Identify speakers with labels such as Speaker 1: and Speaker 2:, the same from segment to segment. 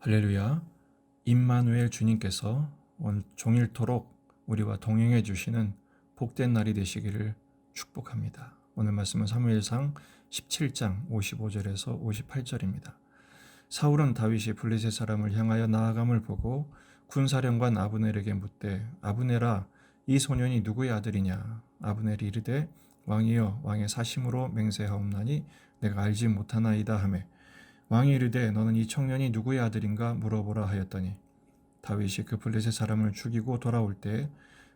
Speaker 1: 할렐루야. 임마누엘 주님께서 오늘 종일토록 우리와 동행해 주시는 복된 날이 되시기를 축복합니다. 오늘 말씀은 사무엘상 17장 55절에서 58절입니다. 사울은 다윗이 블레셋 사람을 향하여 나아감을 보고 군사령관 아브넬에게 묻되, 아브넬아, 이 소년이 누구의 아들이냐? 아브넬이 이르되, 왕이여, 왕의 사심으로 맹세하옵나니 내가 알지 못하나이다 하매, 왕이 이르되, 너는 이 청년이 누구의 아들인가 물어보라 하였더니, 다윗이 그 블레셋 사람을 죽이고 돌아올 때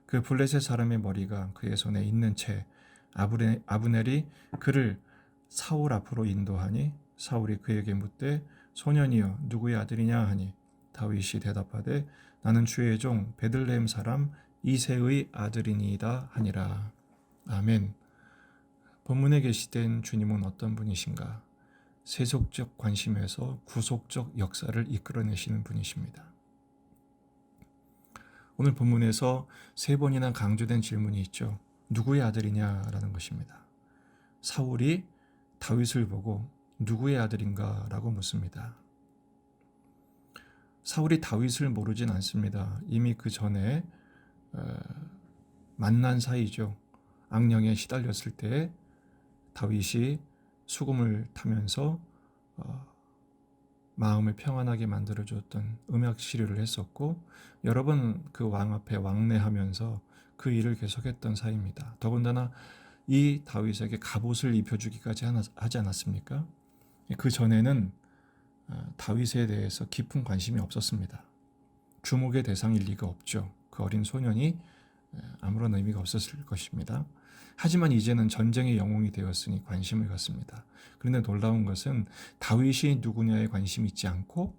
Speaker 1: 그 블레셋 사람의 머리가 그의 손에 있는 채 아브넬이 그를 사울 앞으로 인도하니, 사울이 그에게 묻되, 소년이여 누구의 아들이냐 하니, 다윗이 대답하되, 나는 주의 종 베들레헴 사람 이새의 아들이니이다 하니라. 아멘. 본문에 게시된 주님은 어떤 분이신가? 세속적 관심에서 구속적 역사를 이끌어내시는 분이십니다. 오늘 본문에서 세 번이나 강조된 질문이 있죠. 누구의 아들이냐라는 것입니다. 사울이 다윗을 보고 누구의 아들인가 라고 묻습니다. 사울이 다윗을 모르진 않습니다. 이미 그 전에 만난 사이죠. 악령에 시달렸을 때 다윗이 수금을 타면서 마음을 평안하게 만들어줬던 음악 시류를 했었고, 여러 번 그 왕 앞에 왕래하면서 그 일을 계속했던 사이입니다. 더군다나 이 다윗에게 갑옷을 입혀주기까지 하지 않았습니까? 그 전에는 다윗에 대해서 깊은 관심이 없었습니다. 주목의 대상일 리가 없죠. 그 어린 소년이 아무런 의미가 없었을 것입니다. 하지만 이제는 전쟁의 영웅이 되었으니 관심을 갖습니다. 그런데 놀라운 것은 다윗이 누구냐에 관심이 있지 않고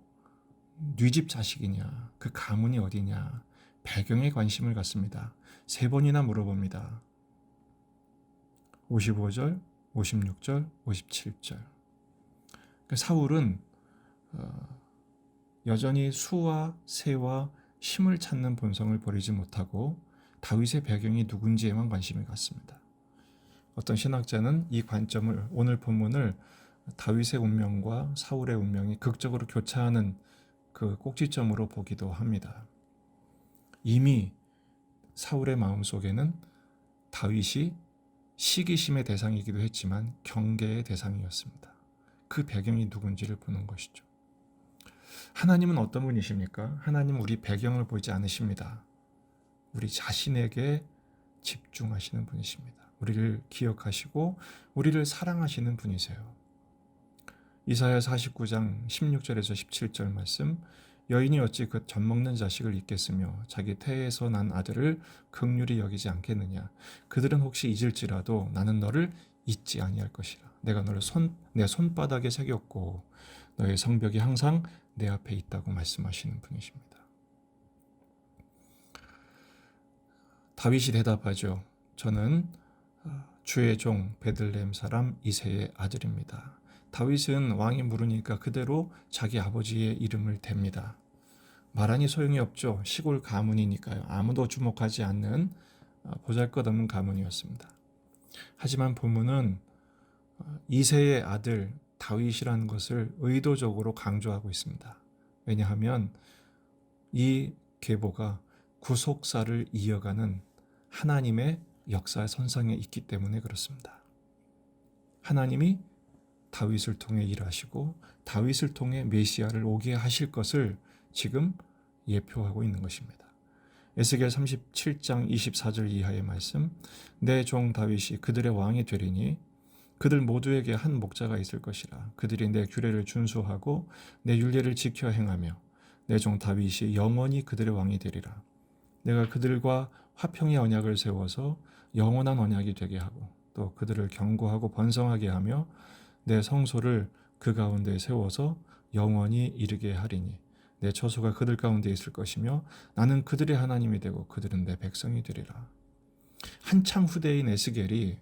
Speaker 1: 네 집 자식이냐, 그 가문이 어디냐, 배경에 관심을 갖습니다. 세 번이나 물어봅니다. 55절, 56절, 57절. 사울은 여전히 수와 새와 힘을 찾는 본성을 버리지 못하고 다윗의 배경이 누군지에만 관심을 갖습니다. 어떤 신학자는 이 관점을, 오늘 본문을 다윗의 운명과 사울의 운명이 극적으로 교차하는 그 꼭지점으로 보기도 합니다. 이미 사울의 마음속에는 다윗이 시기심의 대상이기도 했지만 경계의 대상이었습니다. 그 배경이 누군지를 보는 것이죠. 하나님은 어떤 분이십니까? 하나님은 우리 배경을 보지 않으십니다. 우리 자신에게 집중하시는 분이십니다. 우리를 기억하시고 우리를 사랑하시는 분이세요. 이사야 49장 16절에서 17절 말씀, 여인이 어찌 그 젖먹는 자식을 잊겠으며 자기 태에서 난 아들을 긍휼히 여기지 않겠느냐. 그들은 혹시 잊을지라도 나는 너를 잊지 아니할 것이라. 내가 너를 내 손바닥에 새겼고 너의 성벽이 항상 내 앞에 있다고 말씀하시는 분이십니다. 다윗이 대답하죠. 저는 주의 종 베들레헴 사람 이새의 아들입니다. 다윗은 왕이 물으니까 그대로 자기 아버지의 이름을 댑니다. 말하니 소용이 없죠. 시골 가문이니까요. 아무도 주목하지 않는 보잘것없는 가문이었습니다. 하지만 본문은 이새의 아들 다윗이라는 것을 의도적으로 강조하고 있습니다. 왜냐하면 이 계보가 구속사를 이어가는 하나님의 역사 선상에 있기 때문에 그렇습니다. 하나님이 다윗을 통해 일하시고 다윗을 통해 메시아를 오게 하실 것을 지금 예표하고 있는 것입니다. 에스겔 37장 24절 이하의 말씀, 내 종 다윗이 그들의 왕이 되리니 그들 모두에게 한 목자가 있을 것이라. 그들이 내 규례를 준수하고 내 율례를 지켜 행하며 내 종 다윗이 영원히 그들의 왕이 되리라. 내가 그들과 화평의 언약을 세워서 영원한 언약이 되게 하고 또 그들을 견고하고 번성하게 하며 내 성소를 그 가운데 세워서 영원히 이르게 하리니 내 처소가 그들 가운데 있을 것이며 나는 그들의 하나님이 되고 그들은 내 백성이 되리라. 한참 후대인 에스겔이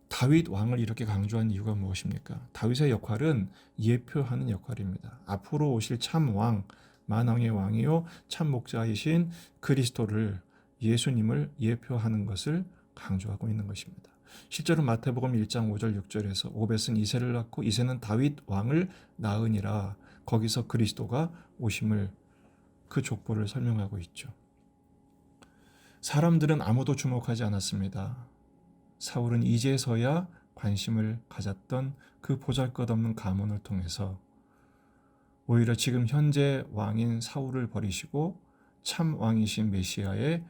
Speaker 1: 다윗 왕을 이렇게 강조한 이유가 무엇입니까? 다윗의 역할은 예표하는 역할입니다. 앞으로 오실 참 왕, 만왕의 왕이요 참 목자이신 그리스도를, 예수님을 예표하는 것을 강조하고 있는 것입니다. 실제로 마태복음 1장 5절 6절에서 오벳은 이새를 낳고 이새는 다윗 왕을 낳으니라 거기서 그리스도가 오심을 그 족보를 설명하고 있죠. 사람들은 아무도 주목하지 않았습니다. 사울은 이제서야 관심을 가졌던 그 보잘것없는 가문을 통해서 오히려 지금 현재 왕인 사울을 버리시고 참 왕이신 메시아의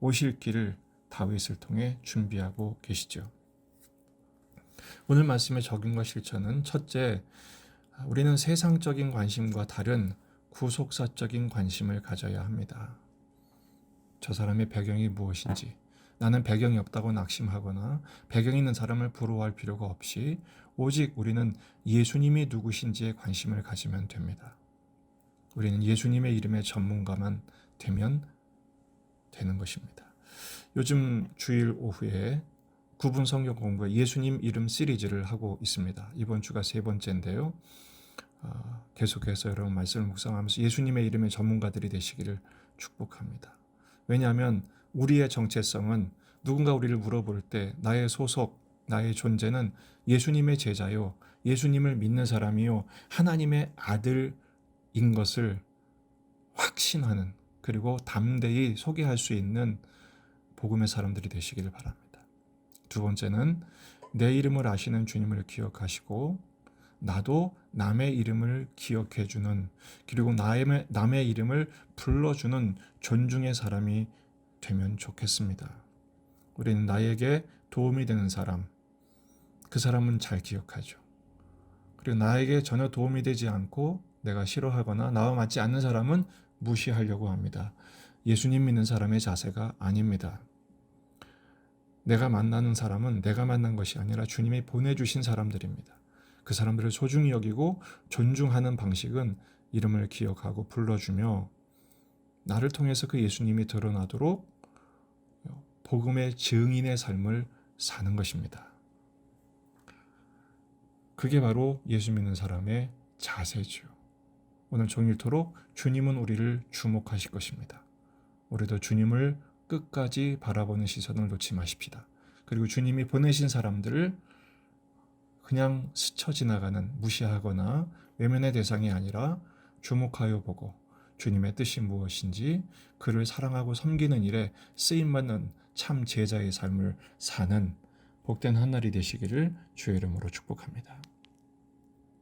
Speaker 1: 오실 길을 다윗을 통해 준비하고 계시죠. 오늘 말씀의 적용과 실천은 첫째, 우리는 세상적인 관심과 다른 구속사적인 관심을 가져야 합니다. 저 사람의 배경이 무엇인지, 나는 배경이 없다고 낙심하거나 배경 있는 사람을 부러워할 필요가 없이 오직 우리는 예수님이 누구신지에 관심을 가지면 됩니다. 우리는 예수님의 이름의 전문가만 되면 되는 것입니다. 요즘 주일 오후에 9분 성경 공부에 예수님 이름 시리즈를 하고 있습니다. 이번 주가 세 번째인데요. 계속해서 여러분 말씀을 묵상하면서 예수님의 이름의 전문가들이 되시기를 축복합니다. 왜냐하면 우리의 정체성은 누군가 우리를 물어볼 때 나의 소속, 나의 존재는 예수님의 제자요, 예수님을 믿는 사람이요, 하나님의 아들인 것을 확신하는, 그리고 담대히 소개할 수 있는 복음의 사람들이 되시기를 바랍니다. 두 번째는 내 이름을 아시는 주님을 기억하시고 나도 남의 이름을 기억해주는, 그리고 남의 이름을 불러주는 존중의 사람이 되면 좋겠습니다. 우리는 나에게 도움이 되는 사람, 그 사람은 잘 기억하죠. 그리고 나에게 전혀 도움이 되지 않고 내가 싫어하거나 나와 맞지 않는 사람은 무시하려고 합니다. 예수님 믿는 사람의 자세가 아닙니다. 내가 만나는 사람은 내가 만난 것이 아니라 주님이 보내주신 사람들입니다. 그 사람들을 소중히 여기고 존중하는 방식은 이름을 기억하고 불러주며 나를 통해서 그 예수님이 드러나도록 복음의 증인의 삶을 사는 것입니다. 그게 바로 예수 믿는 사람의 자세죠. 오늘 종일토록 주님은 우리를 주목하실 것입니다. 우리도 주님을 끝까지 바라보는 시선을 놓지 마십시다. 그리고 주님이 보내신 사람들을 그냥 스쳐 지나가는, 무시하거나 외면의 대상이 아니라 주목하여 보고 주님의 뜻이 무엇인지 그를 사랑하고 섬기는 일에 쓰임받는 참 제자의 삶을 사는 복된 한 날이 되시기를 주의 이름으로 축복합니다.